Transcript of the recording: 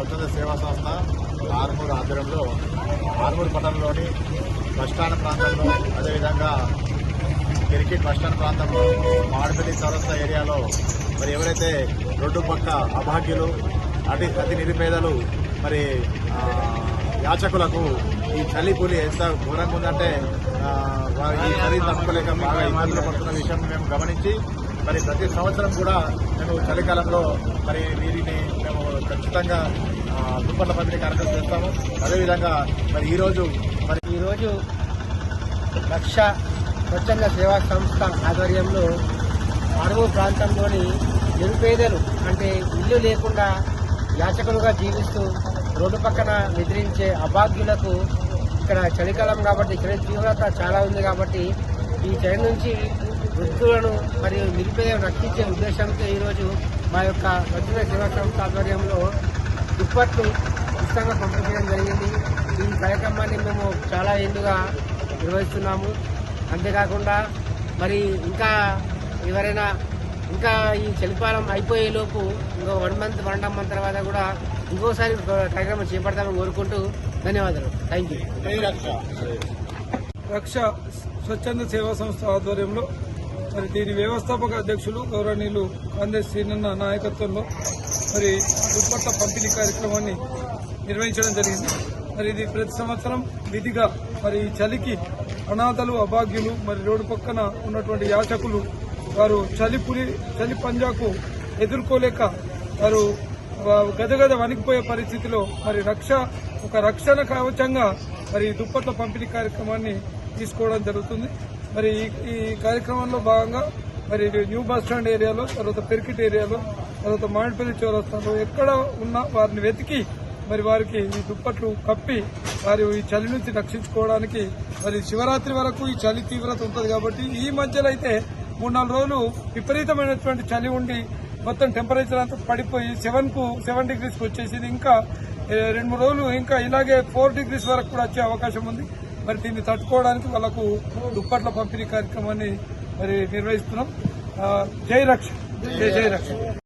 స్వచ్ఛంద సేవా సంస్థ ఆర్మూర్ ఆధ్వర్యంలో ఆర్మూర్ పట్టణంలోని బస్టాండ్ ప్రాంతంలో, అదేవిధంగా క్రికెట్ బస్టాండ్ ప్రాంతంలో, మామిడిపల్లి చౌరస్తా ఏరియాలో మరి ఎవరైతే రోడ్డు పక్క అభాగ్యులు, అతి నిరుపేదలు, మరి యాచకులకు ఈ చలి కూలి ఎంత ఘోరంగా ఉందంటే ఈ చలి తట్టుకోలేక బాగా ఇబ్బందులు పడుతున్న విషయం మేము గమనించి మరి ప్రతి సంవత్సరం కూడా మేము చలికాలంలో మరి వీరిని మేము ఖచ్చితంగా దుప్పట్ల పంపిణీ కార్యక్రమం చేస్తాము. అదేవిధంగా మరి ఈరోజు లక్ష స్వచ్ఛంద సేవా సంస్థ ఆధ్వర్యంలో ఆర్మూర్ ప్రాంతంలోని నిరుపేదలు, అంటే ఇల్లు లేకుండా యాచకులుగా జీవిస్తూ రోడ్డు పక్కన నిద్రించే అభాగ్యులకు ఇక్కడ చలికాలం కాబట్టి చలి తీవ్రత చాలా ఉంది కాబట్టి ఈ చలి నుంచి వృద్ధులను మరియు నిరుపేదలను రక్షించే ఉద్దేశంతో ఈరోజు మా యొక్క స్వచ్ఛంద సేవా సంస్థ ఆధ్వర్యంలో దుప్పట్లు ఉచితంగా పంపిణీ చేయడం జరిగింది. ఈ కార్యక్రమాన్ని మేము చాలా ఏళ్ళుగా నిర్వహిస్తున్నాము. అంతేకాకుండా మరి ఇంకా ఎవరైనా ఇంకా ఈ చలికాలం అయిపోయేలోపు ఇంకో 1 మంత్ 1.5 మంత్ తర్వాత కూడా ఇంకోసారి కార్యక్రమం చేపడతామని కోరుకుంటూ ధన్యవాదాలు. Thank you. రక్ష స్వచ్ఛంద సేవా సంస్థ ఆధ్వర్యంలో మరి దీని వ్యవస్థాపక అధ్యక్షులు గౌరవనీయులు కాంగ్రెస్ సీనన్న నాయకత్వంలో మరి దుప్పట్ల పంపిణీ కార్యక్రమాన్ని నిర్వహించడం జరిగింది. మరి ఇది ప్రతి సంవత్సరం విధిగా మరి చలికి అనాథలు, అభాగ్యులు, మరి రోడ్డు పక్కన ఉన్నటువంటి యాచకులు వారు చలి పంజాకు ఎదుర్కోలేక వారు గదగద వణికిపోయే పరిస్థితిలో మరి ఒక రక్షణ కవచంగా మరి దుప్పట్ల పంపిణీ కార్యక్రమాన్ని తీసుకోవడం జరుగుతుంది. మరి ఈ కార్యక్రమంలో భాగంగా మరి న్యూ బస్టాండ్ ఏరియాలో, తర్వాత పెర్కిట్ ఏరియాలో, తర్వాత మామిడిపల్లి చౌరస్తాలో ఎక్కడ ఉన్నా వారిని వెతికి మరి వారికి ఈ దుప్పట్లు కప్పి వారి ఈ చలి నుంచి రక్షించుకోవడానికి మరి శివరాత్రి వరకు ఈ చలి తీవ్రత ఉంటుంది కాబట్టి ఈ మధ్యలో అయితే 3-4 రోజులు విపరీతమైనటువంటి చలి ఉండి మొత్తం టెంపరేచర్ అంతా పడిపోయి 7 డిగ్రీస్కి వచ్చేసింది. ఇంకా 2-3 రోజులు ఇంకా ఇలాగే 4 డిగ్రీస్ వరకు కూడా వచ్చే అవకాశం ఉంది. మరి దీన్ని తట్టుకోవడానికి వాళ్లకు దుప్పట్ల పంపిణీ కార్యక్రమాన్ని మరి నిర్వహిస్తున్నాం. జై రక్ష.